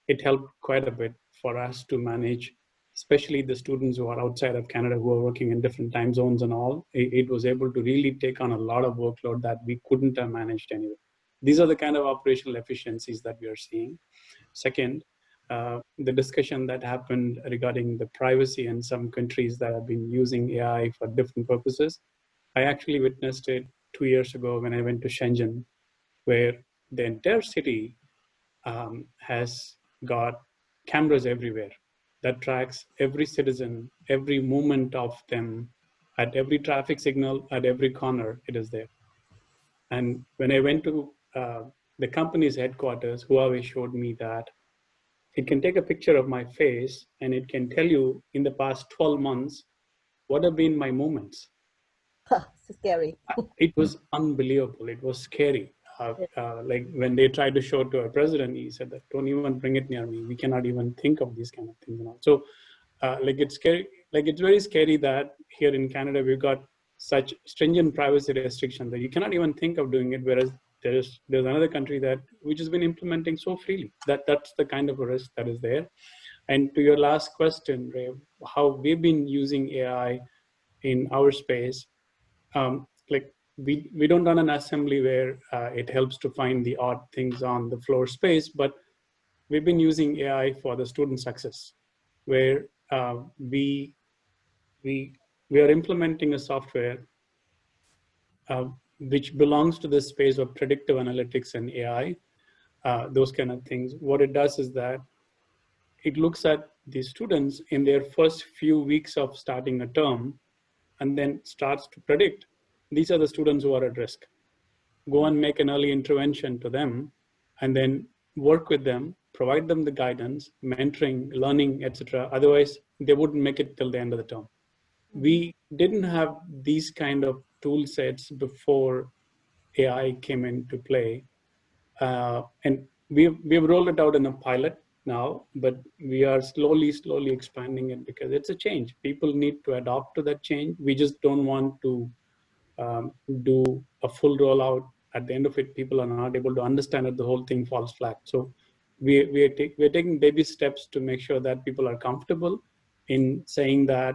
it helped quite a bit for us to manage, especially the students who are outside of Canada who are working in different time zones and all. It was able to really take on a lot of workload that we couldn't have managed anyway. These are the kind of operational efficiencies that we are seeing. Second, the discussion that happened regarding the privacy in some countries that have been using AI for different purposes. I actually witnessed it 2 years ago when I went to Shenzhen, where the entire city has got cameras everywhere that tracks every citizen, every movement of them, at every traffic signal, at every corner, it is there. And when I went to the company's headquarters, Huawei showed me that it can take a picture of my face and it can tell you in the past 12 months, what have been my movements. So scary. It was unbelievable. It was scary. Like when they tried to show it to our president, he said that don't even bring it near me. We cannot even think of these kind of things. So like it's scary. Like it's very scary that here in Canada, we've got such stringent privacy restrictions that you cannot even think of doing it. Whereas there's another country which has been implementing so freely. That's the kind of a risk that is there. And to your last question, Ray, how we've been using AI in our space, like we don't run an assembly where it helps to find the odd things on the floor space, but we've been using AI for the student success, where we are implementing a software which belongs to the space of predictive analytics and AI, those kind of things. What it does is that it looks at the students in their first few weeks of starting a term and then starts to predict, these are the students who are at risk. Go and make an early intervention to them and then work with them, provide them the guidance, mentoring, learning, etc. Otherwise, they wouldn't make it till the end of the term. we didn't have these kind of tool sets before AI came into play. And we've rolled it out in a pilot now, but we are slowly expanding it because it's a change. People need to adapt to that change. We just don't want to do a full rollout. At the end of it, people are not able to understand it. The whole thing falls flat. So we're taking baby steps to make sure that people are comfortable in saying that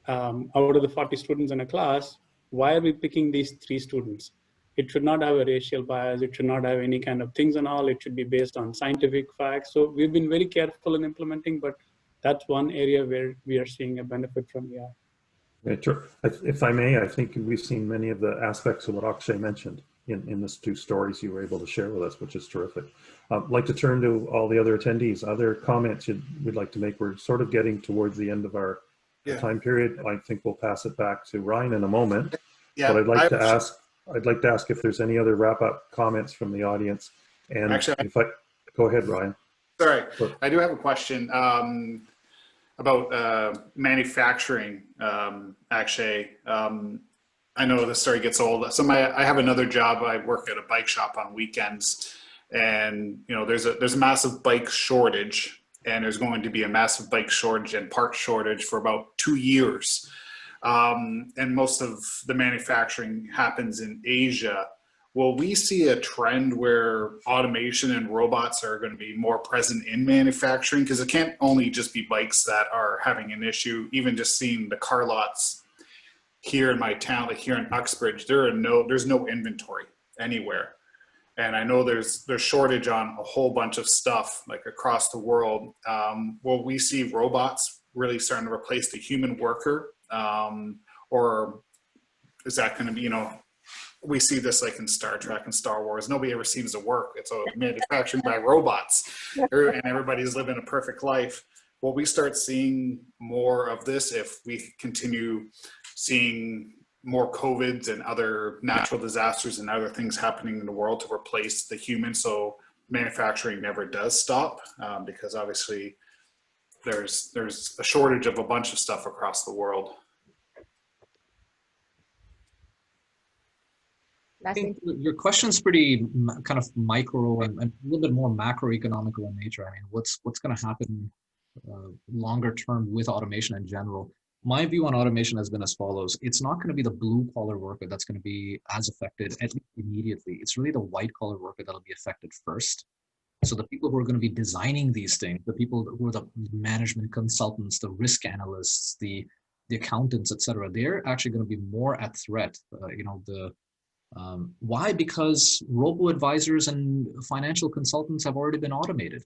out of the 40 students in a class, why are we picking these 3 students? It should not have a racial bias. It should not have any kind of things and all. It should be based on scientific facts. So we've been very careful in implementing, but that's one area where we are seeing a benefit from AI. If I may, I think we've seen many of the aspects of what Akshay mentioned in the 2 stories you were able to share with us, which is terrific. I'd like to turn to all the other attendees. Other comments we'd like to make? We're sort of getting towards the end of our time period. I think we'll pass it back to Ryan in a moment. But I'd like to ask if there's any other wrap-up comments from the audience. And actually, go ahead, Ryan. Sorry, I do have a question about manufacturing. Akshay, I know this story gets old. So I have another job. I work at a bike shop on weekends, and there's a massive bike shortage, and there's going to be a massive bike shortage and part shortage for about 2 years. And most of the manufacturing happens in Asia. Will we see a trend where automation and robots are going to be more present in manufacturing? Because it can't only just be bikes that are having an issue. Even just seeing the car lots here in my town, like here in Uxbridge, there's no inventory anywhere. And I know there's shortage on a whole bunch of stuff like across the world. Will we see robots really starting to replace the human worker? Or is that going to be, we see this like in Star Trek and Star Wars. Nobody ever seems to work. It's all manufactured by robots, and everybody's living a perfect life. Will we start seeing more of this if we continue seeing more COVIDs and other natural disasters and other things happening in the world to replace the human, so manufacturing never does stop? Because obviously there's a shortage of a bunch of stuff across the world. I think your question's pretty kind of micro and a little bit more macroeconomical in nature. I mean, what's going to happen longer term with automation in general? My view on automation has been as follows. It's not going to be the blue collar worker that's going to be as affected, at least immediately. It's really the white collar worker that'll be affected first. So the people who are going to be designing these things, the people who are the management consultants, the risk analysts, the accountants, et cetera, they're actually going to be more at threat. Why? Because robo-advisors and financial consultants have already been automated.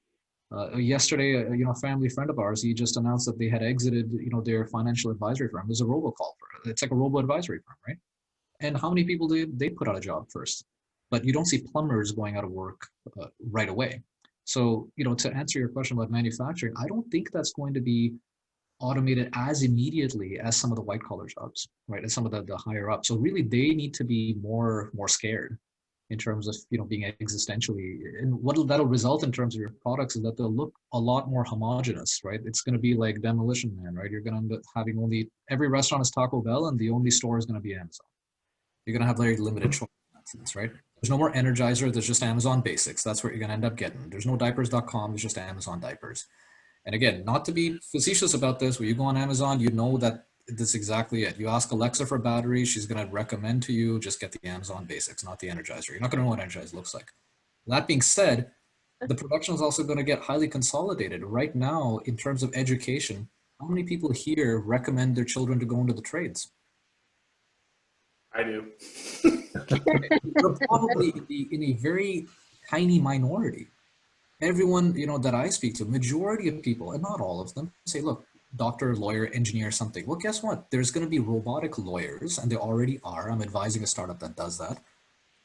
Yesterday, a family friend of ours, he just announced that they had exited, their financial advisory firm. It was a robocall firm. It's like a robo-advisory firm, right? And how many people did they put out a job first? But you don't see plumbers going out of work right away. So, to answer your question about manufacturing, I don't think that's going to be automated as immediately as some of the white collar jobs, right? As some of the higher up. So really they need to be more scared in terms of, being existentially, and what that'll result in terms of your products is that they'll look a lot more homogenous, right? It's going to be like Demolition Man, right? You're going to end up having every restaurant is Taco Bell and the only store is going to be Amazon. You're going to have very limited choice in that sense, right? There's no more Energizer. There's just Amazon Basics. That's what you're going to end up getting. There's no diapers.com. There's just Amazon diapers. And again, not to be facetious about this, when you go on Amazon, you know that this is exactly it. You ask Alexa for batteries, she's going to recommend to you, just get the Amazon Basics, not the Energizer. You're not going to know what Energizer looks like. That being said, the production is also going to get highly consolidated. Right now, in terms of education, how many people here recommend their children to go into the trades? I do. You're probably in a very tiny minority. Everyone, that I speak to, majority of people, and not all of them, say, look, doctor, lawyer, engineer, something. Well, guess what? There's going to be robotic lawyers, and there already are. I'm advising a startup that does that.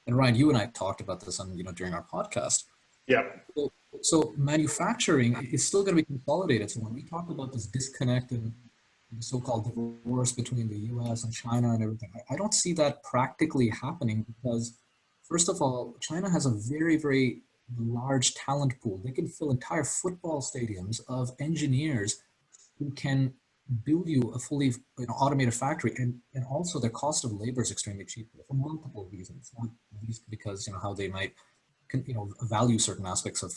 And Ryan, you and I talked about this on, during our podcast. Yeah. So manufacturing is still going to be consolidated. So when we talk about this disconnect and the so-called divorce between the US and China and everything, I don't see that practically happening because, first of all, China has a very, very large talent pool. They can fill entire football stadiums of engineers who can build you a fully automated factory, and also the cost of labor is extremely cheap for multiple reasons, not least because how they might value certain aspects of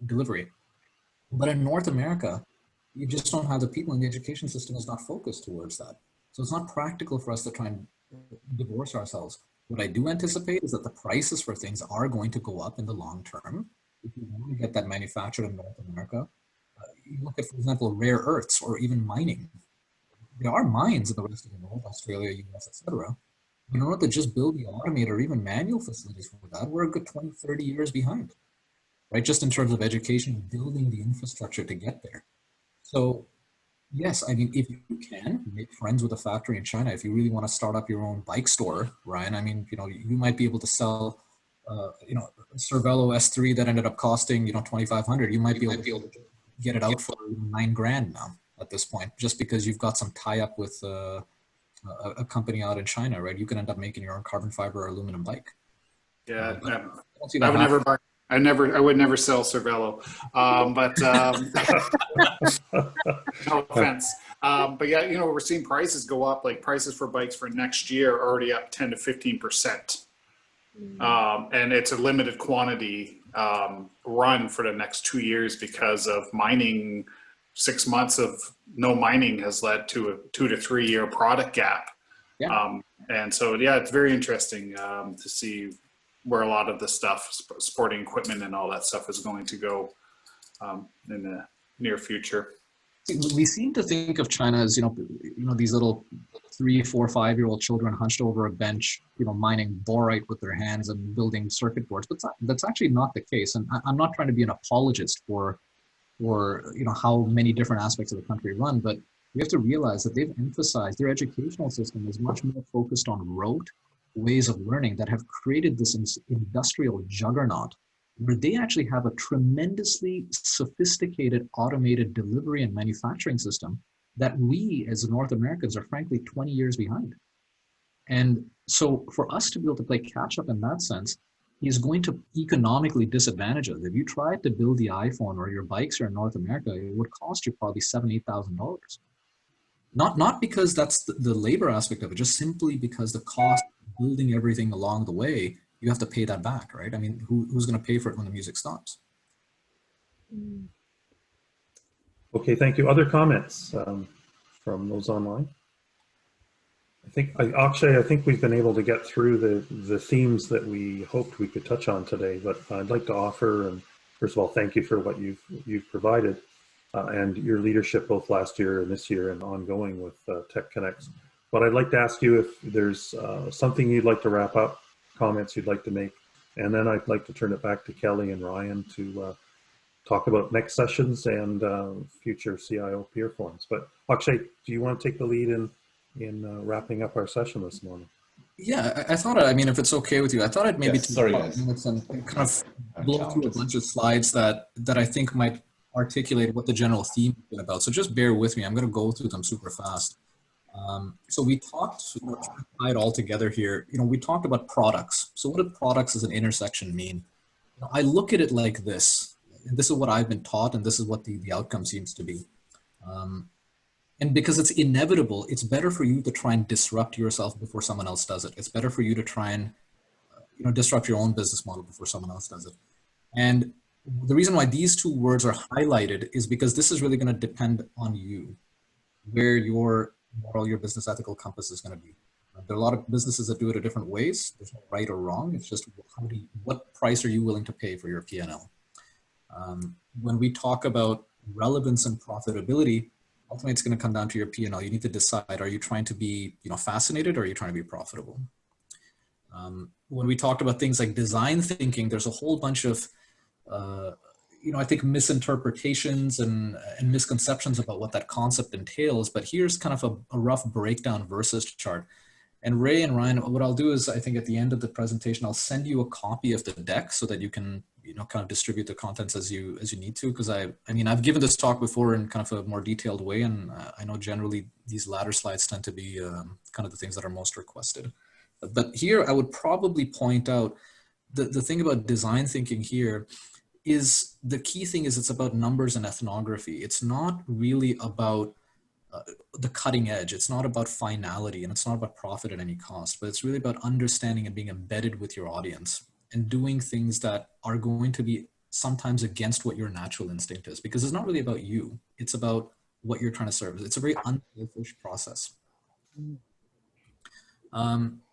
delivery. But in North America, you just don't have the people, and the education system is not focused towards that. So it's not practical for us to try and divorce ourselves. What I do anticipate is that the prices for things are going to go up in the long term. If you want to get that manufactured in North America, you look at, for example, rare earths or even mining. There are mines in the rest of the world, Australia, US, etc. In order to just build the automated or even manual facilities for that, we're a good 20, 30 years behind, right? Just in terms of education, building the infrastructure to get there. So yes, I mean, if you can make friends with a factory in China, if you really want to start up your own bike store, Ryan, I mean, you might be able to sell, a Cervelo S3 that ended up costing, 2,500. You might be able to get it out for $9,000 now at this point, just because you've got some tie up with a company out in China, right? You can end up making your own carbon fiber or aluminum bike. Yeah, I would never buy. I would never sell Cervelo, no offense. But yeah, we're seeing prices go up. Like prices for bikes for next year are already up 10 to 15%, and it's a limited quantity run for the next 2 years because of mining. 6 months of no mining has led to a 2 to 3 year product gap. Yeah. And so, yeah, it's very interesting to see where a lot of the stuff, sporting equipment and all that stuff is going to go in the near future. We seem to think of China as, these little 3, 4, 5-year-old children hunched over a bench, mining borite with their hands and building circuit boards. But that's actually not the case. And I'm not trying to be an apologist for how many different aspects of the country run, but we have to realize that they've emphasized their educational system is much more focused on rote ways of learning that have created this industrial juggernaut where they actually have a tremendously sophisticated automated delivery and manufacturing system that we as North Americans are frankly 20 years behind. And so for us to be able to play catch up in that sense is going to economically disadvantage us. If you tried to build the iPhone or your bikes here in North America, it would cost you probably $7,000, $8,000. Not because that's the labor aspect of it, just simply because the cost of building everything along the way, you have to pay that back, right? I mean, who's going to pay for it when the music stops? Okay, thank you. Other comments from those online? Akshay, I think we've been able to get through the themes that we hoped we could touch on today, but I'd like to offer, and first of all, thank you for what you've provided and your leadership both last year and this year and ongoing with Tech Connects. But I'd like to ask you if there's something you'd like to wrap up, comments you'd like to make, and then I'd like to turn it back to Kelly and Ryan to talk about next sessions and future CIO peer forums. But Akshay, do you want to take the lead in wrapping up our session this morning? Yeah, I thought, I mean, if it's okay with you, I thought I'd maybe take 5 minutes and kind of blow through a bunch of slides that I think might articulate what the general theme has been about. So just bear with me. I'm going to go through them super fast. So we talked, tie it all together here. We talked about products. So what do products as an intersection mean? I look at it like this. And this is what I've been taught, and this is what the outcome seems to be. And because it's inevitable, it's better for you to try and disrupt yourself before someone else does it. It's better for you to try and disrupt your own business model before someone else does it. And the reason why these two words are highlighted is because this is really going to depend on you, where your moral, your business ethical compass is going to be. There are a lot of businesses that do it in different ways. There's no right or wrong. It's just what price are you willing to pay for your P&L? When we talk about relevance and profitability, ultimately it's going to come down to your P&L. You need to decide, are you trying to be fascinated, or are you trying to be profitable? When we talked about things like design thinking, there's a whole bunch of I think misinterpretations and misconceptions about what that concept entails, but here's kind of a rough breakdown versus chart. And Ray and Ryan, what I'll do is I think at the end of the presentation, I'll send you a copy of the deck so that you can, kind of distribute the contents as you need to. Cause I mean, I've given this talk before in kind of a more detailed way. And I know generally these latter slides tend to be kind of the things that are most requested. But here I would probably point out the thing about design thinking here is the key thing is it's about numbers and ethnography. It's not really about the cutting edge. It's not about finality, and it's not about profit at any cost, but it's really about understanding and being embedded with your audience and doing things that are going to be sometimes against what your natural instinct is, because it's not really about you. It's about what you're trying to serve. It's a very unselfish process.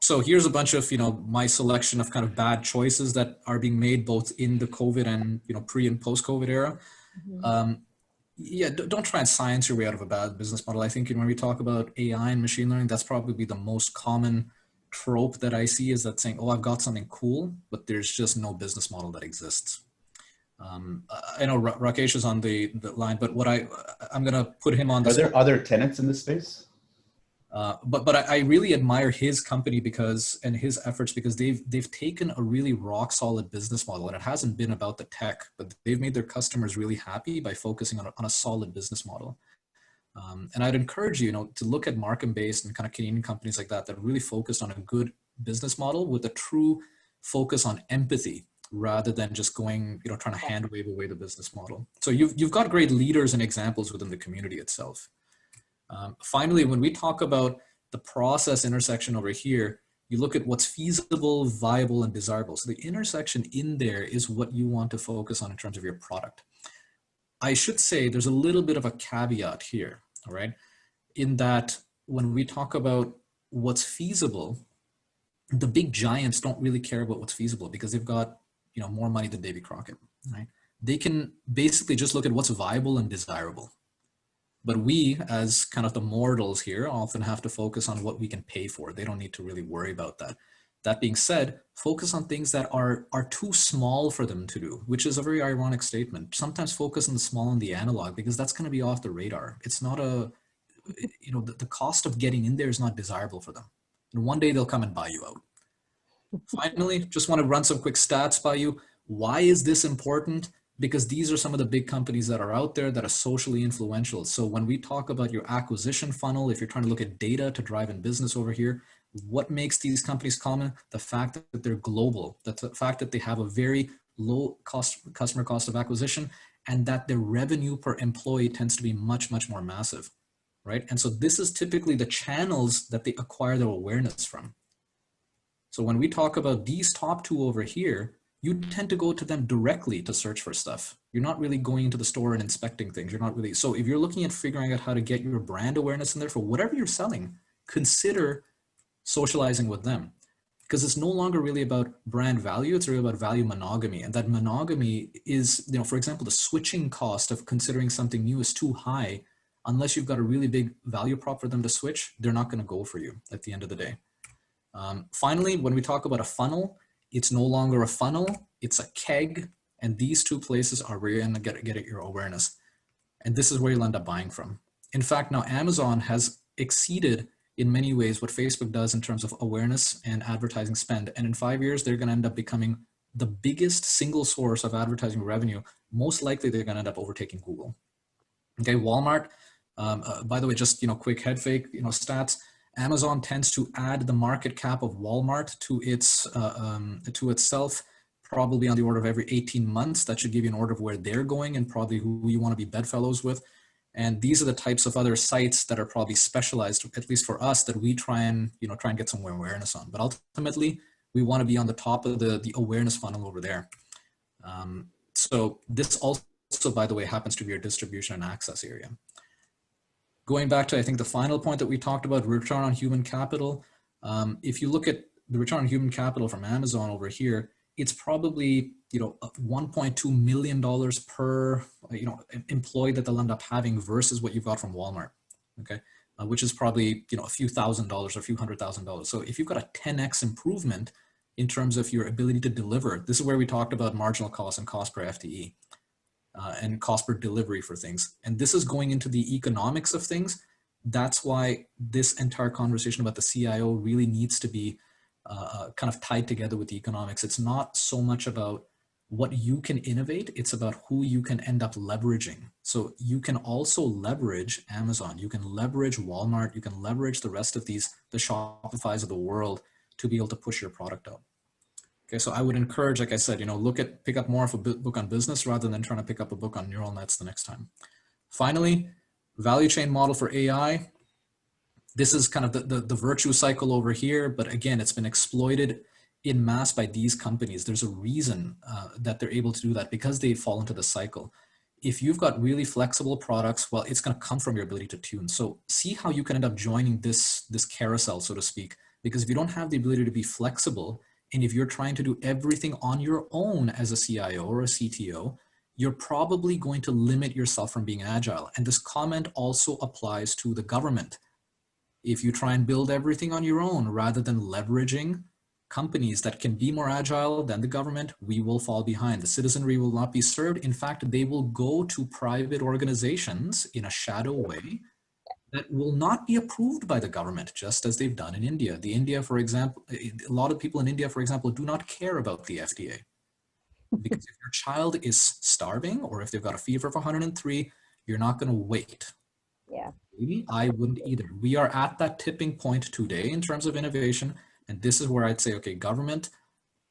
So here's a bunch of, my selection of kind of bad choices that are being made both in the COVID and, pre and post COVID era. Yeah, don't try and science your way out of a bad business model. I think when we talk about AI and machine learning, that's probably the most common trope that I see, is that saying, oh, I've got something cool, but there's just no business model that exists. I know Rakesh is on the line, but what I'm going to put him on the Are there other tenants in this space? But I really admire his company and his efforts, because they've taken a really rock solid business model, and it hasn't been about the tech, but they've made their customers really happy by focusing on a solid business model. And I'd encourage you, to look at Markham-based and kind of Canadian companies like that really focused on a good business model with a true focus on empathy, rather than just going, trying to hand wave away the business model. So you've got great leaders and examples within the community itself. Finally, when we talk about the process intersection over here, you look at what's feasible, viable, and desirable. So the intersection in there is what you want to focus on in terms of your product. I should say there's a little bit of a caveat here, all right? In that when we talk about what's feasible, the big giants don't really care about what's feasible, because they've got, more money than Davy Crockett, right? They can basically just look at what's viable and desirable. But we, as kind of the mortals here, often have to focus on what we can pay for. They don't need to really worry about that. That being said, focus on things that are too small for them to do, which is a very ironic statement. Sometimes focus on the small and the analog, because that's going to be off the radar. It's not the cost of getting in there is not desirable for them. And one day they'll come and buy you out. Finally, just want to run some quick stats by you. Why is this important? Because these are some of the big companies that are out there that are socially influential. So when we talk about your acquisition funnel, if you're trying to look at data to drive in business over here, what makes these companies common? The fact that they're global, the fact that they have a very low customer cost of acquisition, and that their revenue per employee tends to be much, much more massive, right? And so this is typically the channels that they acquire their awareness from. So when we talk about these top two over here, you tend to go to them directly to search for stuff. You're not really going into the store and inspecting things. You're not really, so if you're looking at figuring out how to get your brand awareness in there for whatever you're selling, consider socializing with them, because it's no longer really about brand value. It's really about value monogamy. And that monogamy is, for example, the switching cost of considering something new is too high. Unless you've got a really big value prop for them to switch, they're not going to go for you at the end of the day. Finally, when we talk about a funnel, it's no longer a funnel, it's a keg. And these two places are where you're going to get at your awareness. And this is where you'll end up buying from. In fact, now Amazon has exceeded in many ways what Facebook does in terms of awareness and advertising spend. And in 5 years, they're going to end up becoming the biggest single source of advertising revenue. Most likely, they're going to end up overtaking Google. Okay, Walmart, by the way, just, quick head fake, stats. Amazon tends to add the market cap of Walmart to itself, probably on the order of every 18 months. That should give you an order of where they're going and probably who you want to be bedfellows with. And these are the types of other sites that are probably specialized, at least for us, that we try and get some awareness on. But ultimately, we want to be on the top of the awareness funnel over there. So this also, by the way, happens to be your distribution and access area. Going back to, I think, the final point that we talked about, return on human capital. If you look at the return on human capital from Amazon over here, it's probably, $1.2 million per, employee that they'll end up having versus what you've got from Walmart, okay? Which is probably, a few $1,000 or a few $100,000. So if you've got a 10x improvement in terms of your ability to deliver, this is where we talked about marginal cost and cost per FTE. And cost per delivery for things. And this is going into the economics of things. That's why this entire conversation about the CIO really needs to be kind of tied together with the economics. It's not so much about what you can innovate, it's about who you can end up leveraging. So you can also leverage Amazon, you can leverage Walmart, you can leverage the rest of the Shopifys of the world to be able to push your product out. Okay, so I would encourage, like I said, pick up more of a book on business rather than trying to pick up a book on neural nets the next time. Finally, Value chain model for AI. This is kind of the virtue cycle over here, but again, it's been exploited in mass by these companies. There's a reason that they're able to do that, because they fall into the cycle. If you've got really flexible products, well, it's going to come from your ability to tune. So see how you can end up joining this carousel, so to speak, because if you don't have the ability to be flexible, and if you're trying to do everything on your own as a CIO or a CTO, you're probably going to limit yourself from being agile. And this comment also applies to the government. If you try and build everything on your own rather than leveraging companies that can be more agile than the government, we will fall behind. The citizenry will not be served. In fact, they will go to private organizations in a shadow way that will not be approved by the government, just as they've done in India. For example, a lot of people in India, for example, do not care about the FDA. Because if your child is starving, or if they've got a fever of 103, you're not going to wait. Yeah. Maybe I wouldn't either. We are at that tipping point today in terms of innovation. And this is where I'd say, okay, government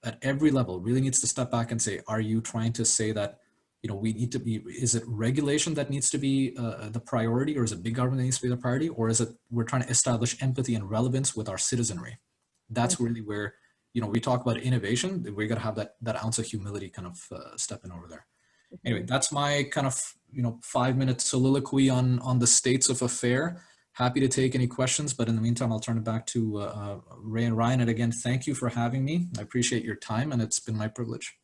at every level really needs to step back and say, are you trying to say that, we need to be, is it regulation that needs to be the priority, or is it big government that needs to be the priority? Or is it, we're trying to establish empathy and relevance with our citizenry? That's really where, we talk about innovation, we got to have that ounce of humility kind of stepping over there. Anyway, that's my kind of 5-minute soliloquy on the states of affair. Happy to take any questions, but in the meantime, I'll turn it back to Ray and Ryan. And again, thank you for having me. I appreciate your time, and it's been my privilege.